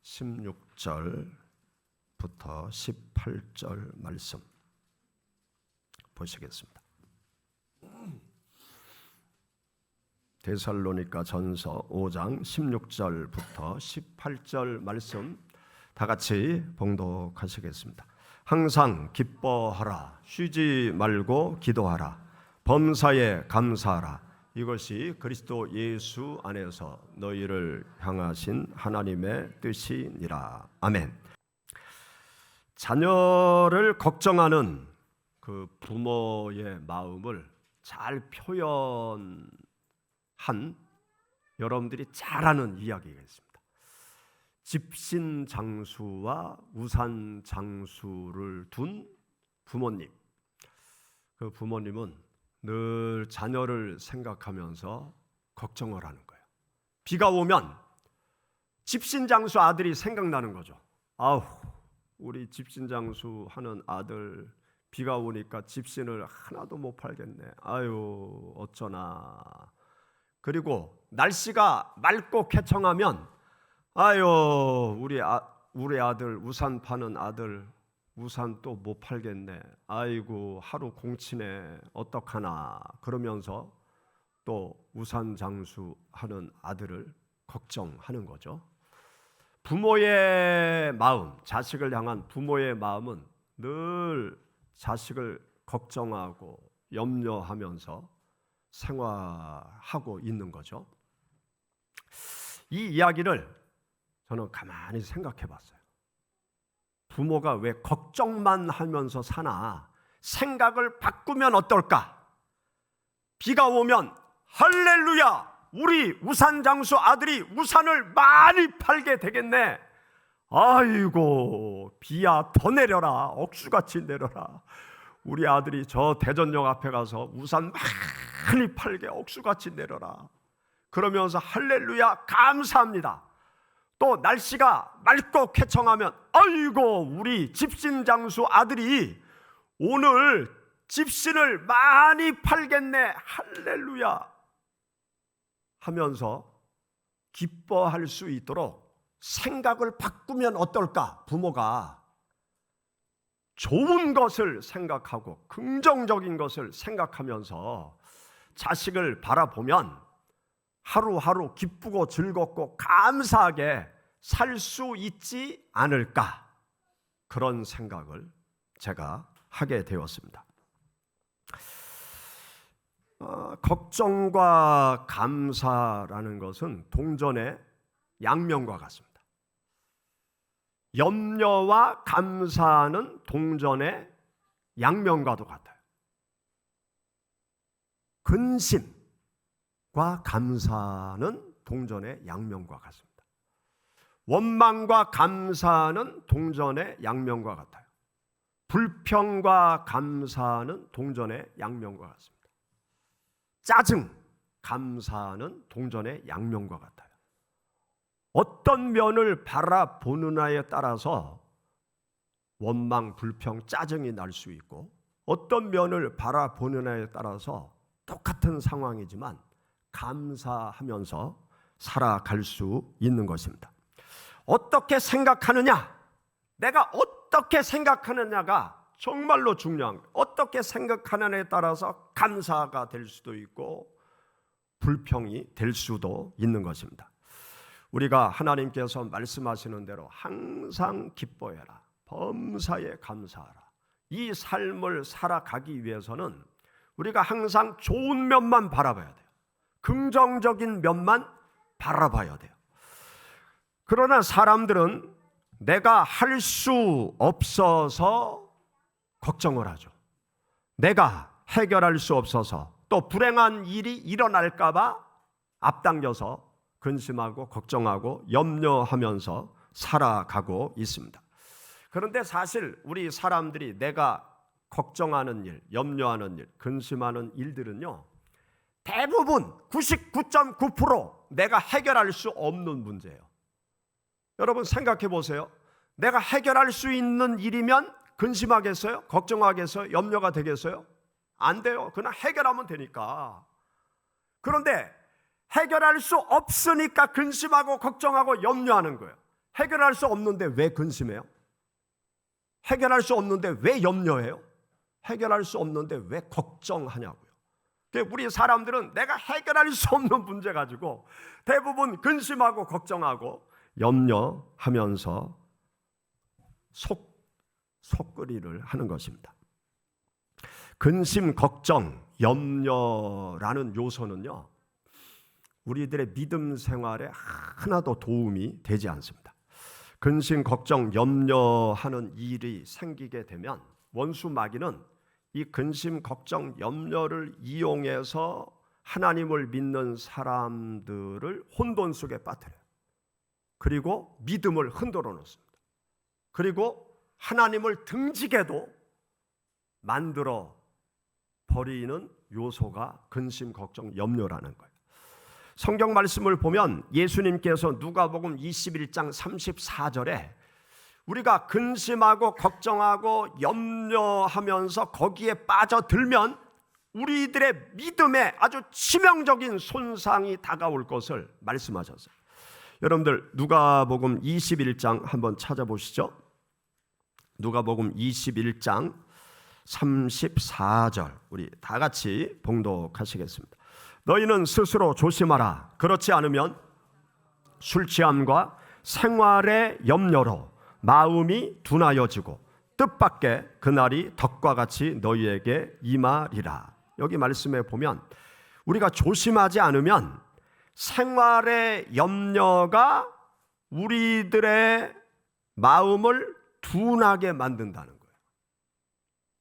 16절부터 18절 말씀 보시겠습니다. 데살로니가 전서 5장 16절부터 18절 말씀 다 같이 봉독하시겠습니다. 항상 기뻐하라, 쉬지 말고 기도하라, 범사에 감사하라. 이것이 그리스도 예수 안에서 너희를 향하신 하나님의 뜻이니라. 아멘. 자녀를 걱정하는 그 부모의 마음을 잘 표현한 여러분들이 잘 아는 이야기가 있습니다. 집신장수와 우산장수를 둔 부모님. 그 부모님은 늘 자녀를 생각하면서 걱정을 하는 거예요. 비가 오면 집신장수 아들이 생각나는 거죠. 아우, 우리 집신장수 하는 아들 비가 오니까 집신을 하나도 못 팔겠네. 아유, 어쩌나. 그리고 날씨가 맑고 쾌청하면 아유, 우리 아들 우산 파는 아들 우산 또 못 팔겠네. 아이고, 하루 공치네. 어떡하나. 그러면서 또 우산 장수하는 아들을 걱정하는 거죠. 부모의 마음, 자식을 향한 부모의 마음은 늘 자식을 걱정하고 염려하면서 생활하고 있는 거죠. 이 이야기를 저는 가만히 생각해 봤어요. 부모가 왜 걱정만 하면서 사나? 생각을 바꾸면 어떨까? 비가 오면 할렐루야! 우리 우산장수 아들이 우산을 많이 팔게 되겠네. 아이고, 비야 더 내려라. 억수같이 내려라. 우리 아들이 저 대전역 앞에 가서 우산 많이 팔게 억수같이 내려라. 그러면서 할렐루야 감사합니다. 또 날씨가 맑고 쾌청하면 아이고, 우리 집신장수 아들이 오늘 집신을 많이 팔겠네. 할렐루야 하면서 기뻐할 수 있도록 생각을 바꾸면 어떨까? 부모가 좋은 것을 생각하고 긍정적인 것을 생각하면서 자식을 바라보면 하루하루 기쁘고 즐겁고 감사하게 살 수 있지 않을까? 그런 생각을 제가 하게 되었습니다. 걱정과 감사라는 것은 동전의 양면과 같습니다. 염려와 감사는 동전의 양면과도 같아요. 근심과 감사는 동전의 양면과 같습니다. 원망과 감사는 동전의 양면과 같아요. 불평과 감사는 동전의 양면과 같습니다. 짜증, 감사는 동전의 양면과 같아요. 어떤 면을 바라보느냐에 따라서 원망, 불평, 짜증이 날 수 있고, 어떤 면을 바라보느냐에 따라서 똑같은 상황이지만 감사하면서 살아갈 수 있는 것입니다. 어떻게 생각하느냐, 내가 어떻게 생각하느냐가 정말로 중요한 거예요. 어떻게 생각하느냐에 따라서 감사가 될 수도 있고 불평이 될 수도 있는 것입니다. 우리가 하나님께서 말씀하시는 대로 항상 기뻐해라, 범사에 감사하라. 이 삶을 살아가기 위해서는 우리가 항상 좋은 면만 바라봐야 돼요. 긍정적인 면만 바라봐야 돼요. 그러나 사람들은 내가 할 수 없어서 걱정을 하죠. 내가 해결할 수 없어서, 또 불행한 일이 일어날까 봐 앞당겨서 근심하고 걱정하고 염려하면서 살아가고 있습니다. 그런데 사실 우리 사람들이 내가 걱정하는 일, 염려하는 일, 근심하는 일들은요, 대부분 99.9% 내가 해결할 수 없는 문제예요. 여러분 생각해 보세요. 내가 해결할 수 있는 일이면 근심하겠어요? 걱정하겠어요? 염려가 되겠어요? 안 돼요. 그냥 해결하면 되니까. 그런데 해결할 수 없으니까 근심하고 걱정하고 염려하는 거예요. 해결할 수 없는데 왜 근심해요? 해결할 수 없는데 왜 염려해요? 해결할 수 없는데 왜 걱정하냐고요. 우리 사람들은 내가 해결할 수 없는 문제 가지고 대부분 근심하고 걱정하고 염려하면서 속끓이를 하는 것입니다. 근심, 걱정, 염려라는 요소는요, 우리들의 믿음 생활에 하나도 도움이 되지 않습니다. 근심, 걱정, 염려하는 일이 생기게 되면 원수 마귀는 이 근심, 걱정, 염려를 이용해서 하나님을 믿는 사람들을 혼돈 속에 빠뜨려요. 그리고 믿음을 흔들어 놓습니다. 그리고 하나님을 등지게도 만들어 버리는 요소가 근심, 걱정, 염려라는 거예요. 성경 말씀을 보면 예수님께서 누가복음 21장 34절에 우리가 근심하고 걱정하고 염려하면서 거기에 빠져들면 우리들의 믿음에 아주 치명적인 손상이 다가올 것을 말씀하셨어요. 여러분들 누가복음 21장 한번 찾아보시죠. 누가복음 21장 34절 우리 다 같이 봉독하시겠습니다. 너희는 스스로 조심하라. 그렇지 않으면 술 취함과 생활의 염려로 마음이 둔하여지고 뜻밖의 그날이 덕과 같이 너희에게 임하리라. 여기 말씀에 보면 우리가 조심하지 않으면 생활의 염려가 우리들의 마음을 둔하게 만든다는 거예요.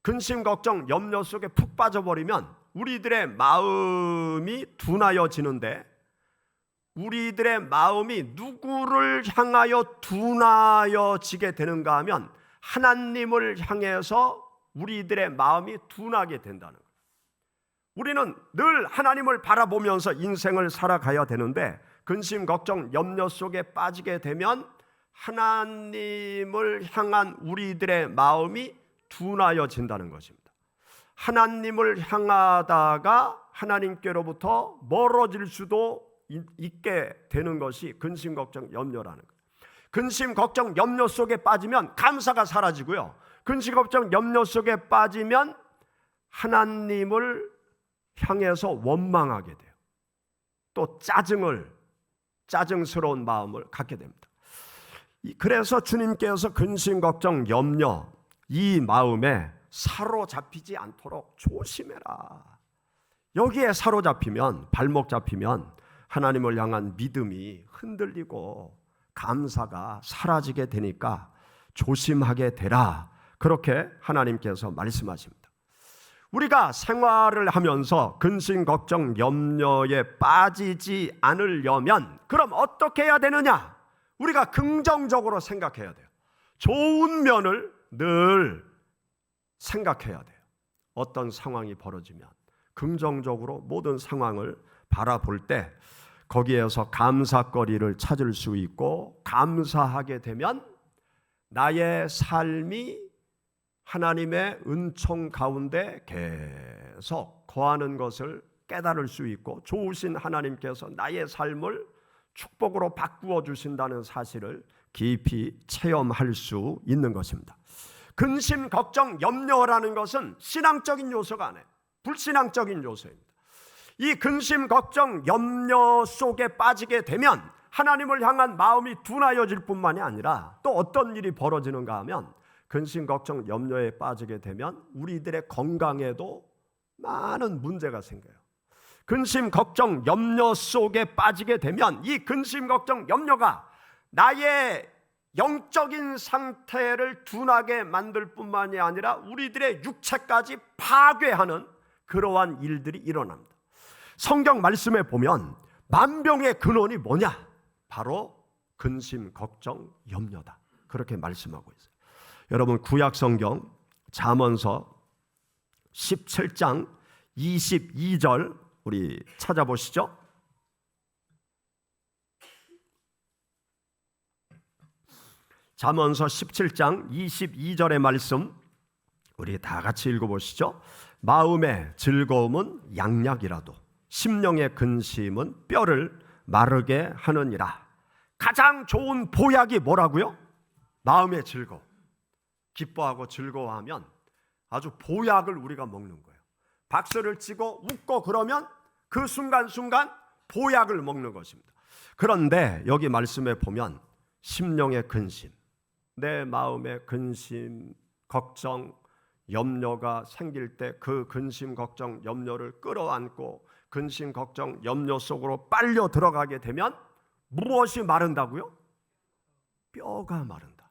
근심, 걱정, 염려 속에 푹 빠져버리면 우리들의 마음이 둔하여지는데, 우리들의 마음이 누구를 향하여 둔하여지게 되는가 하면 하나님을 향해서 우리들의 마음이 둔하게 된다는 거예요. 우리는 늘 하나님을 바라보면서 인생을 살아가야 되는데 근심, 걱정, 염려 속에 빠지게 되면 하나님을 향한 우리들의 마음이 둔하여진다는 것입니다. 하나님을 향하다가 하나님께로부터 멀어질 수도 있게 되는 것이 근심, 걱정, 염려라는 거예요. 근심, 걱정, 염려 속에 빠지면 감사가 사라지고요. 근심, 걱정, 염려 속에 빠지면 하나님을 향해서 원망하게 돼요. 또 짜증스러운 마음을 갖게 됩니다. 그래서 주님께서 근심, 걱정, 염려 이 마음에 사로잡히지 않도록 조심해라. 여기에 사로잡히면, 발목 잡히면 하나님을 향한 믿음이 흔들리고 감사가 사라지게 되니까 조심하게 되라. 그렇게 하나님께서 말씀하십니다. 우리가 생활을 하면서 근심, 걱정, 염려에 빠지지 않으려면 그럼 어떻게 해야 되느냐? 우리가 긍정적으로 생각해야 돼요. 좋은 면을 늘 생각해야 돼요. 어떤 상황이 벌어지면 긍정적으로 모든 상황을 바라볼 때 거기에서 감사거리를 찾을 수 있고, 감사하게 되면 나의 삶이 하나님의 은총 가운데 계속 거하는 것을 깨달을 수 있고, 좋으신 하나님께서 나의 삶을 축복으로 바꾸어 주신다는 사실을 깊이 체험할 수 있는 것입니다. 근심, 걱정, 염려라는 것은 신앙적인 요소가 아니에요. 불신앙적인 요소입니다. 이 근심, 걱정, 염려 속에 빠지게 되면 하나님을 향한 마음이 둔하여질 뿐만이 아니라 또 어떤 일이 벌어지는가 하면 근심, 걱정, 염려에 빠지게 되면 우리들의 건강에도 많은 문제가 생겨요. 근심, 걱정, 염려 속에 빠지게 되면 이 근심, 걱정, 염려가 나의 영적인 상태를 둔하게 만들 뿐만이 아니라 우리들의 육체까지 파괴하는 그러한 일들이 일어납니다. 성경 말씀에 보면 만병의 근원이 뭐냐? 바로 근심, 걱정, 염려다. 그렇게 말씀하고 있어요. 여러분 구약 성경 잠언서 17장 22절 우리 찾아보시죠. 잠언서 17장 22절의 말씀 우리 다 같이 읽어보시죠. 마음의 즐거움은 양약이라도 심령의 근심은 뼈를 마르게 하느니라. 가장 좋은 보약이 뭐라고요? 마음의 즐거움. 기뻐하고 즐거워하면 아주 보약을 우리가 먹는 거예요. 박수를 치고 웃고 그러면 그 순간순간 보약을 먹는 것입니다. 그런데 여기 말씀에 보면 심령의 근심, 내 마음의 근심, 걱정, 염려가 생길 때 그 근심, 걱정, 염려를 끌어안고 근심, 걱정, 염려 속으로 빨려 들어가게 되면 무엇이 마른다고요? 뼈가 마른다.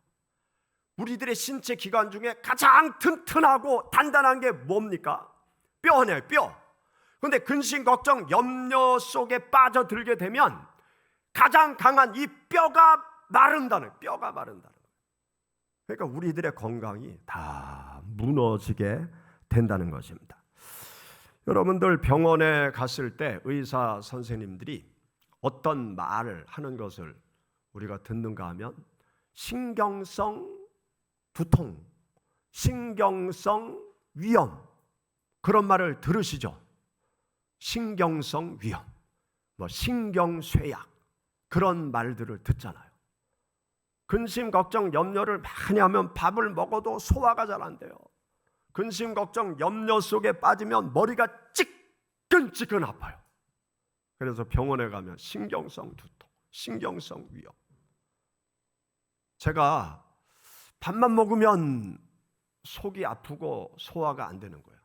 우리들의 신체 기관 중에 가장 튼튼하고 단단한 게 뭡니까? 뼈네요, 뼈. 그런데 근심, 걱정, 염려 속에 빠져들게 되면 가장 강한 이 뼈가 마른다는 거예요. 그러니까 우리들의 건강이 다 무너지게 된다는 것입니다. 여러분들 병원에 갔을 때 의사 선생님들이 어떤 말을 하는 것을 우리가 듣는가 하면 신경성 두통, 신경성 위염, 그런 말을 들으시죠? 신경성 위염, 신경쇠약, 그런 말들을 듣잖아요. 근심, 걱정, 염려를 많이 하면 밥을 먹어도 소화가 잘 안 돼요. 근심, 걱정, 염려 속에 빠지면 머리가 찌끈찌끈 아파요. 그래서 병원에 가면 신경성 두통, 신경성 위염. 제가 밥만 먹으면 속이 아프고 소화가 안 되는 거예요.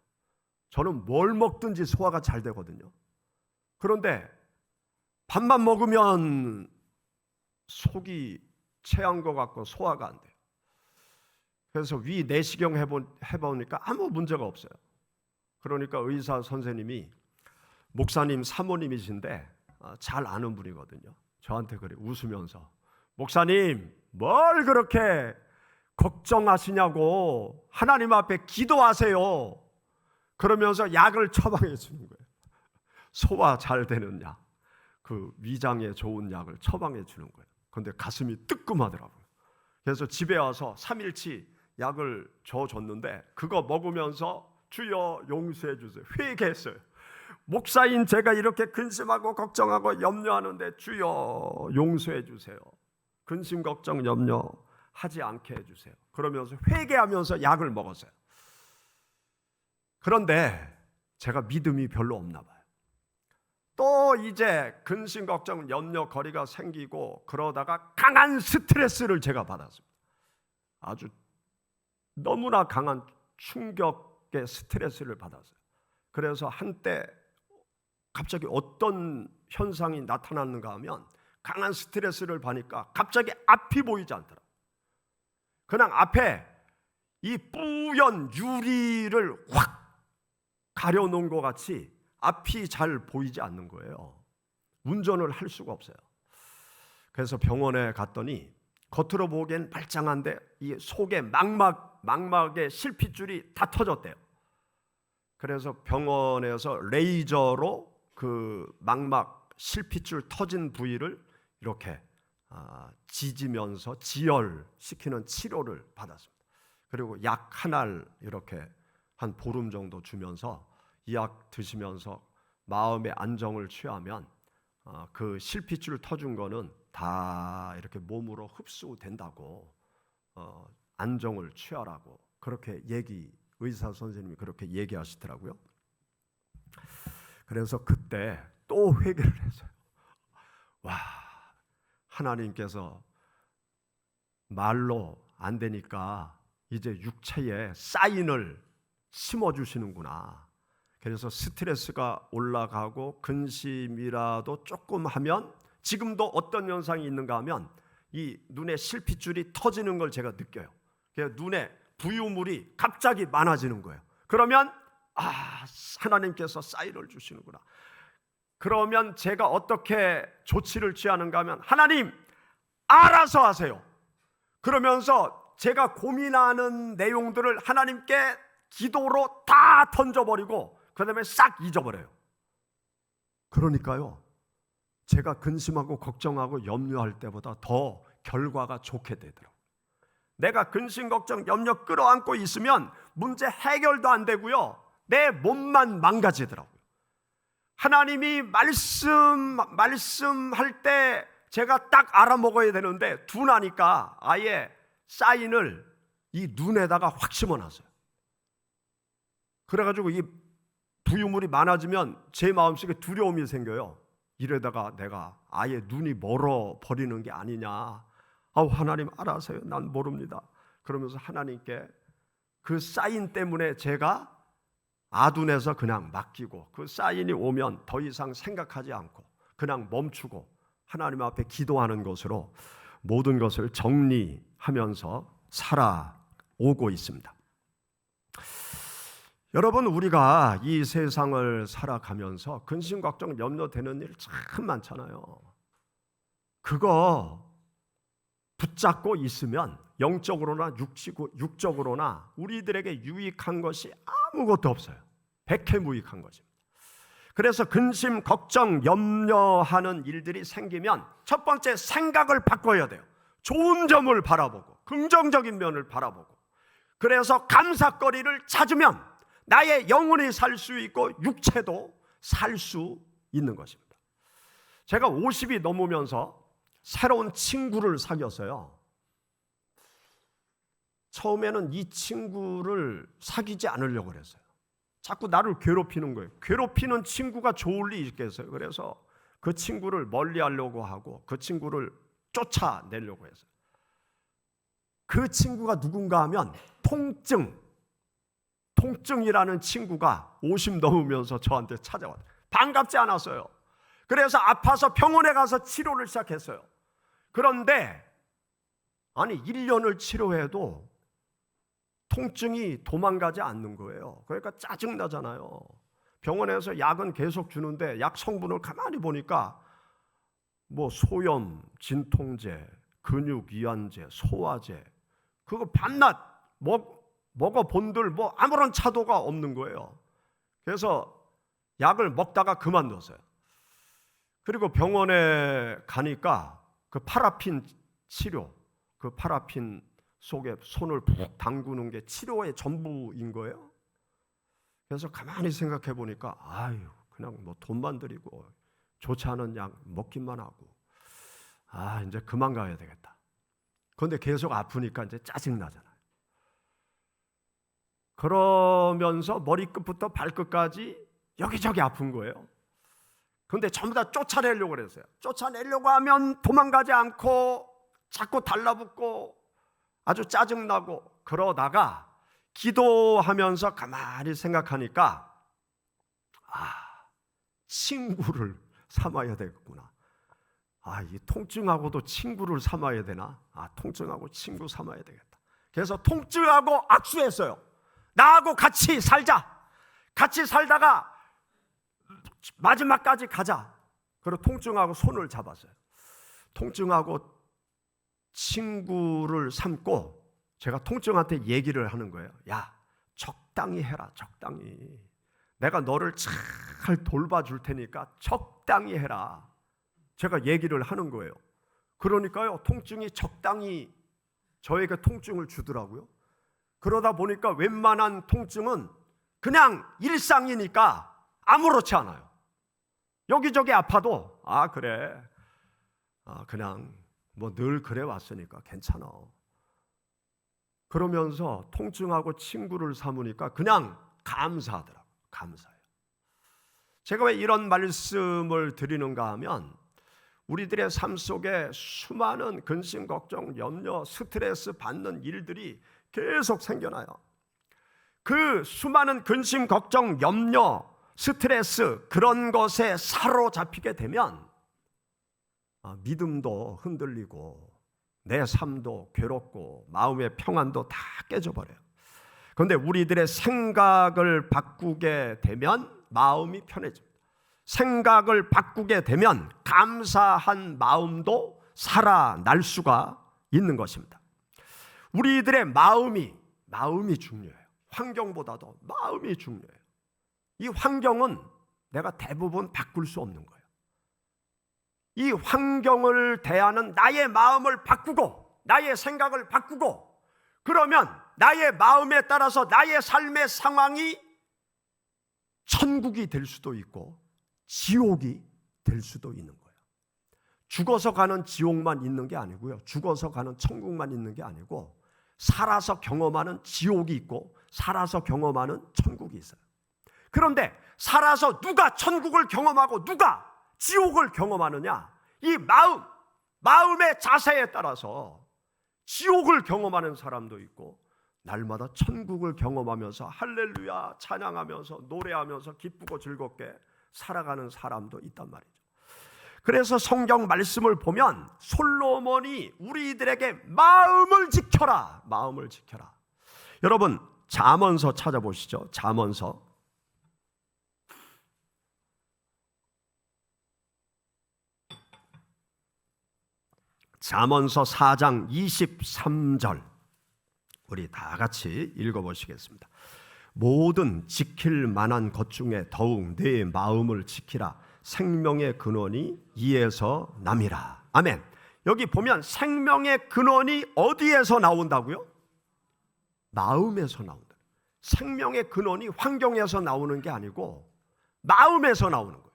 저는 뭘 먹든지 소화가 잘 되거든요. 그런데 밥만 먹으면 속이 체한 것 같고 소화가 안 돼요. 그래서 위 내시경 해보니까 아무 문제가 없어요. 그러니까 의사 선생님이 목사님 사모님이신데 잘 아는 분이거든요. 저한테 그래 웃으면서, 목사님 뭘 그렇게 걱정하시냐고, 하나님 앞에 기도하세요. 그러면서 약을 처방해 주는 거예요. 소화 잘 되는 약, 그 위장에 좋은 약을 처방해 주는 거예요. 그런데 가슴이 뜨끔하더라고요. 그래서 집에 와서 3일치 약을 줘줬는데 그거 먹으면서 주여 용서해 주세요, 회개했어요. 목사인 제가 이렇게 근심하고 걱정하고 염려하는데 주여 용서해 주세요. 근심, 걱정, 염려 하지 않게 해주세요. 그러면서 회개하면서 약을 먹었어요. 그런데 제가 믿음이 별로 없나 봐요. 또 이제 근심, 걱정, 염려 거리가 생기고 그러다가 강한 스트레스를 제가 받았습니다. 아주 너무나 강한 충격의 스트레스를 받았어요. 그래서 한때 갑자기 어떤 현상이 나타났는가 하면 강한 스트레스를 받으니까 갑자기 앞이 보이지 않더라고요. 그냥 앞에 이 뿌연 유리를 확 가려놓은 것 같이 앞이 잘 보이지 않는 거예요. 운전을 할 수가 없어요. 그래서 병원에 갔더니 겉으로 보기엔 말짱한데 이 속에 망막에 실핏줄이 다 터졌대요. 그래서 병원에서 레이저로 그 망막 실핏줄 터진 부위를 이렇게 지지면서 지혈시키는 치료를 받았습니다. 그리고 약 하나를 이렇게 한 보름 정도 주면서 이 약 드시면서 마음의 안정을 취하면 그 실핏줄 터진 거는 다 이렇게 몸으로 흡수된다고, 안정을 취하라고 그렇게 의사 선생님이 그렇게 얘기하시더라고요. 그래서 그때 또 회개를 했어요. 와, 하나님께서 말로 안 되니까 이제 육체에 사인을 심어주시는구나. 그래서 스트레스가 올라가고 근심이라도 조금 하면, 지금도 어떤 현상이 있는가 하면 이 눈에 실핏줄이 터지는 걸 제가 느껴요. 그래서 눈에 부유물이 갑자기 많아지는 거예요. 그러면 하나님께서 사인을 주시는구나. 그러면 제가 어떻게 조치를 취하는가 하면, 하나님 알아서 하세요. 그러면서 제가 고민하는 내용들을 하나님께 기도로 다 던져버리고 그 다음에 싹 잊어버려요. 그러니까요, 제가 근심하고 걱정하고 염려할 때보다 더 결과가 좋게 되더라고요. 내가 근심, 걱정, 염려 끌어안고 있으면 문제 해결도 안 되고요, 내 몸만 망가지더라고요. 하나님이 말씀할 때 제가 딱 알아먹어야 되는데 둔하니까 아예 사인을 이 눈에다가 확 심어놨어요. 그래가지고 이 부유물이 많아지면 제 마음속에 두려움이 생겨요. 이러다가 내가 아예 눈이 멀어 버리는 게 아니냐. 하나님 알아서요. 난 모릅니다. 그러면서 하나님께 그 사인 때문에 제가 아둔해서 그냥 맡기고, 그 사인이 오면 더 이상 생각하지 않고 그냥 멈추고 하나님 앞에 기도하는 것으로 모든 것을 정리하면서 살아오고 있습니다. 여러분, 우리가 이 세상을 살아가면서 근심, 걱정, 염려되는 일 참 많잖아요. 그거 붙잡고 있으면 영적으로나 육적으로나 우리들에게 유익한 것이 아무것도 없어요. 백해무익한 것입니다. 그래서 근심, 걱정, 염려하는 일들이 생기면 첫 번째 생각을 바꿔야 돼요. 좋은 점을 바라보고 긍정적인 면을 바라보고, 그래서 감사거리를 찾으면 나의 영혼이 살 수 있고 육체도 살 수 있는 것입니다. 제가 50이 넘으면서 새로운 친구를 사귀었어요. 처음에는 이 친구를 사귀지 않으려고 그랬어요. 자꾸 나를 괴롭히는 거예요. 괴롭히는 친구가 좋을 리 있겠어요. 그래서 그 친구를 멀리하려고 하고 그 친구를 쫓아내려고 했어요. 그 친구가 누군가 하면 통증이라는 친구가 50 넘으면서 저한테 찾아왔어요. 반갑지 않았어요. 그래서 아파서 병원에 가서 치료를 시작했어요. 그런데 1년을 치료해도 통증이 도망가지 않는 거예요. 그러니까 짜증나잖아요. 병원에서 약은 계속 주는데 약 성분을 가만히 보니까 소염, 진통제, 근육이완제, 소화제, 그거 밤낮 먹어본들 아무런 차도가 없는 거예요. 그래서 약을 먹다가 그만뒀어요. 그리고 병원에 가니까 그 파라핀 치료, 그 파라핀 속에 손을 푹 담그는 게 치료의 전부인 거예요. 그래서 가만히 생각해 보니까 그냥 돈만 들이고 좋지 않은 약 먹기만 하고 이제 그만 가야 되겠다. 그런데 계속 아프니까 이제 짜증나잖아요. 그러면서 머리끝부터 발끝까지 여기저기 아픈 거예요. 그런데 전부 다 쫓아내려고 그랬어요. 쫓아내려고 하면 도망가지 않고 자꾸 달라붙고 아주 짜증나고, 그러다가 기도하면서 가만히 생각하니까 친구를 삼아야 되겠구나. 이 통증하고도 친구를 삼아야 되나? 통증하고 친구 삼아야 되겠다. 그래서 통증하고 악수했어요. 나하고 같이 살자. 같이 살다가 마지막까지 가자. 그리고 통증하고 손을 잡았어요. 통증하고 친구를 삼고 제가 통증한테 얘기를 하는 거예요. 야, 적당히 해라. 적당히. 내가 너를 잘 돌봐줄 테니까 적당히 해라. 제가 얘기를 하는 거예요. 그러니까요, 통증이 적당히 저에게 통증을 주더라고요. 그러다 보니까 웬만한 통증은 그냥 일상이니까 아무렇지 않아요. 여기저기 아파도 그래, 그냥 늘 그래 왔으니까 괜찮아. 그러면서 통증하고 친구를 삼으니까 그냥 감사하더라고요. 감사해요. 제가 왜 이런 말씀을 드리는가 하면 우리들의 삶 속에 수많은 근심, 걱정, 염려, 스트레스 받는 일들이 계속 생겨나요. 그 수많은 근심, 걱정, 염려, 스트레스, 그런 것에 사로잡히게 되면 믿음도 흔들리고 내 삶도 괴롭고 마음의 평안도 다 깨져버려요. 그런데 우리들의 생각을 바꾸게 되면 마음이 편해집니다. 생각을 바꾸게 되면 감사한 마음도 살아날 수가 있는 것입니다. 우리들의 마음이 중요해요. 환경보다도 마음이 중요해요. 이 환경은 내가 대부분 바꿀 수 없는 거예요. 이 환경을 대하는 나의 마음을 바꾸고 나의 생각을 바꾸고, 그러면 나의 마음에 따라서 나의 삶의 상황이 천국이 될 수도 있고 지옥이 될 수도 있는 거예요. 죽어서 가는 지옥만 있는 게 아니고요, 죽어서 가는 천국만 있는 게 아니고 살아서 경험하는 지옥이 있고 살아서 경험하는 천국이 있어요. 그런데 살아서 누가 천국을 경험하고 누가 지옥을 경험하느냐, 이 마음의 자세에 따라서 지옥을 경험하는 사람도 있고 날마다 천국을 경험하면서 할렐루야 찬양하면서 노래하면서 기쁘고 즐겁게 살아가는 사람도 있단 말이죠. 그래서 성경 말씀을 보면 솔로몬이 우리들에게 마음을 지켜라, 마음을 지켜라. 여러분 잠언서 찾아보시죠. 잠언서 4장 23절 우리 다 같이 읽어보시겠습니다. 모든 지킬 만한 것 중에 더욱 내 마음을 지키라. 생명의 근원이 이에서 남이라. 아멘. 여기 보면 생명의 근원이 어디에서 나온다고요? 마음에서 나온다. 생명의 근원이 환경에서 나오는 게 아니고 마음에서 나오는 거예요.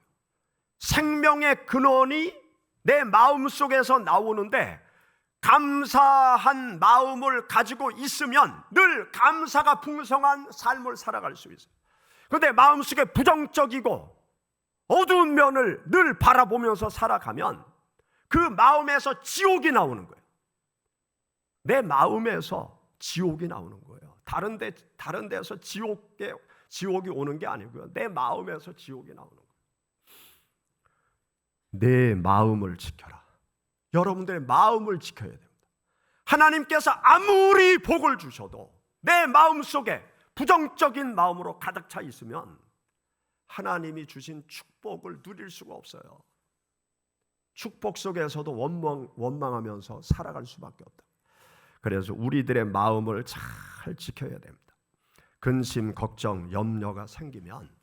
생명의 근원이 내 마음 속에서 나오는데 감사한 마음을 가지고 있으면 늘 감사가 풍성한 삶을 살아갈 수 있어요. 그런데 마음속에 부정적이고 어두운 면을 늘 바라보면서 살아가면 그 마음에서 지옥이 나오는 거예요. 내 마음에서 지옥이 나오는 거예요. 다른 데서 지옥이 오는 게 아니고요, 내 마음에서 지옥이 나오는 거예요. 내 마음을 지켜라. 여러분들의 마음을 지켜야 됩니다. 하나님께서 아무리 복을 주셔도 내 마음 속에 부정적인 마음으로 가득 차 있으면 하나님이 주신 축복을 누릴 수가 없어요. 축복 속에서도 원망하면서 살아갈 수밖에 없다. 그래서 우리들의 마음을 잘 지켜야 됩니다. 근심, 걱정, 염려가 생기면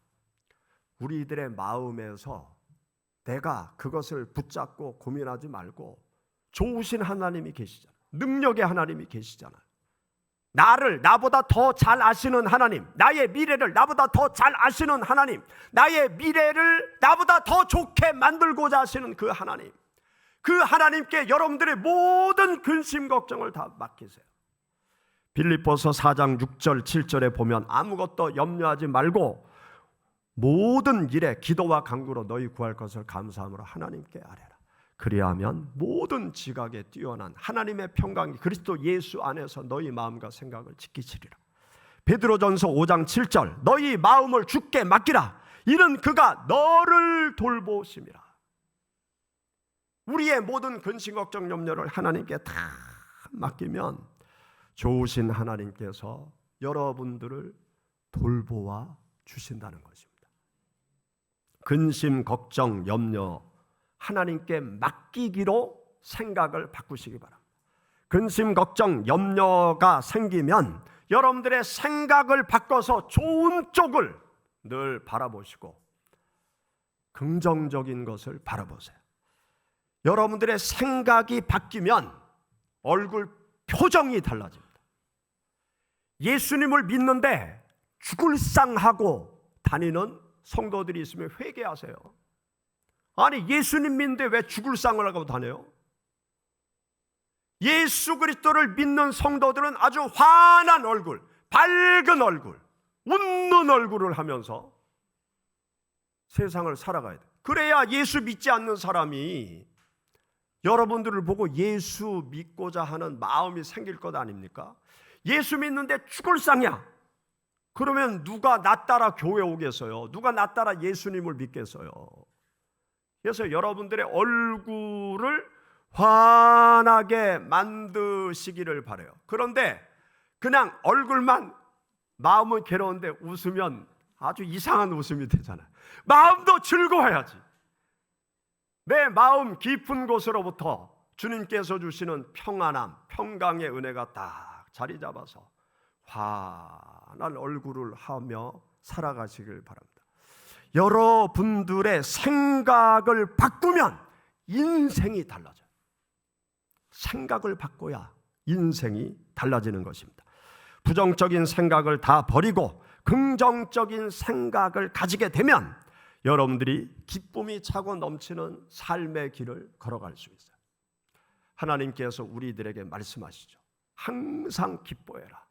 우리들의 마음에서 내가 그것을 붙잡고 고민하지 말고 좋으신 하나님이 계시잖아요. 능력의 하나님이 계시잖아요. 나보다 더 잘 아시는 하나님, 나의 미래를 나보다 더 잘 아시는 하나님, 나의 미래를 나보다 더 좋게 만들고자 하시는 그 하나님, 그 하나님께 여러분들의 모든 근심 걱정을 다 맡기세요. 빌립보서 4장 6절 7절에 보면 아무것도 염려하지 말고 모든 일에 기도와 간구로 너희 구할 것을 감사함으로 하나님께 아뢰라. 그리하면 모든 지각에 뛰어난 하나님의 평강이 그리스도 예수 안에서 너희 마음과 생각을 지키시리라. 베드로전서 5장 7절 너희 마음을 주께 맡기라. 이는 그가 너를 돌보심이라. 우리의 모든 근심 걱정 염려를 하나님께 다 맡기면 좋으신 하나님께서 여러분들을 돌보아 주신다는 것입니다. 근심, 걱정, 염려 하나님께 맡기기로 생각을 바꾸시기 바랍니다. 근심, 걱정, 염려가 생기면 여러분들의 생각을 바꿔서 좋은 쪽을 늘 바라보시고 긍정적인 것을 바라보세요. 여러분들의 생각이 바뀌면 얼굴 표정이 달라집니다. 예수님을 믿는데 죽을 상하고 다니는 성도들이 있으면 회개하세요. 아니 예수님 믿는데 왜 죽을 상을 하고 다녀요? 예수 그리스도를 믿는 성도들은 아주 환한 얼굴, 밝은 얼굴, 웃는 얼굴을 하면서 세상을 살아가야 돼요. 그래야 예수 믿지 않는 사람이 여러분들을 보고 예수 믿고자 하는 마음이 생길 것 아닙니까? 예수 믿는데 죽을 상이야. 그러면 누가 나 따라 교회 오겠어요? 누가 나 따라 예수님을 믿겠어요? 그래서 여러분들의 얼굴을 환하게 만드시기를 바라요. 그런데 그냥 얼굴만, 마음은 괴로운데 웃으면 아주 이상한 웃음이 되잖아요. 마음도 즐거워야지. 내 마음 깊은 곳으로부터 주님께서 주시는 평안함, 평강의 은혜가 딱 자리 잡아서 환한 얼굴을 하며 살아가시길 바랍니다. 여러분들의 생각을 바꾸면 인생이 달라져요. 생각을 바꿔야 인생이 달라지는 것입니다. 부정적인 생각을 다 버리고 긍정적인 생각을 가지게 되면 여러분들이 기쁨이 차고 넘치는 삶의 길을 걸어갈 수 있어요. 하나님께서 우리들에게 말씀하시죠. 항상 기뻐해라.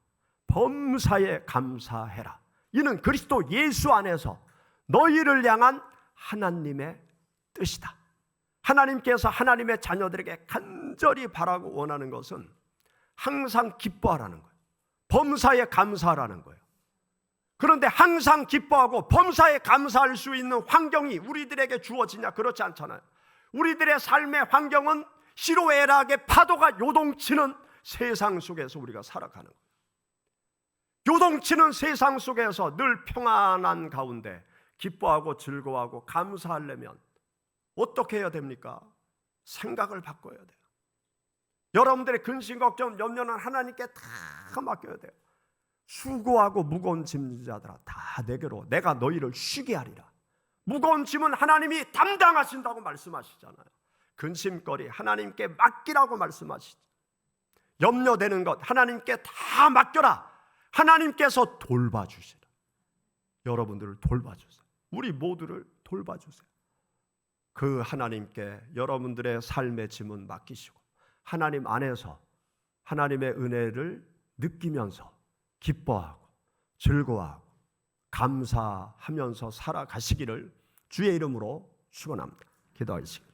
범사에 감사해라. 이는 그리스도 예수 안에서 너희를 향한 하나님의 뜻이다. 하나님께서 하나님의 자녀들에게 간절히 바라고 원하는 것은 항상 기뻐하라는 거예요. 범사에 감사하라는 거예요. 그런데 항상 기뻐하고 범사에 감사할 수 있는 환경이 우리들에게 주어지냐? 그렇지 않잖아요. 우리들의 삶의 환경은 시로애락의 파도가 요동치는 세상 속에서 우리가 살아가는 거예요. 요동치는 세상 속에서 늘 평안한 가운데 기뻐하고 즐거워하고 감사하려면 어떻게 해야 됩니까? 생각을 바꿔야 돼요. 여러분들의 근심, 걱정, 염려는 하나님께 다 맡겨야 돼요. 수고하고 무거운 짐자들아 다 내게로 내가 너희를 쉬게 하리라. 무거운 짐은 하나님이 담당하신다고 말씀하시잖아요. 근심거리 하나님께 맡기라고 말씀하시죠. 염려되는 것 하나님께 다 맡겨라. 하나님께서 돌봐주시라. 여러분들을 돌봐주세요. 우리 모두를 돌봐주세요. 그 하나님께 여러분들의 삶의 짐은 맡기시고 하나님 안에서 하나님의 은혜를 느끼면서 기뻐하고 즐거워하고 감사하면서 살아가시기를 주의 이름으로 축원합니다. 기도하시겠습니다.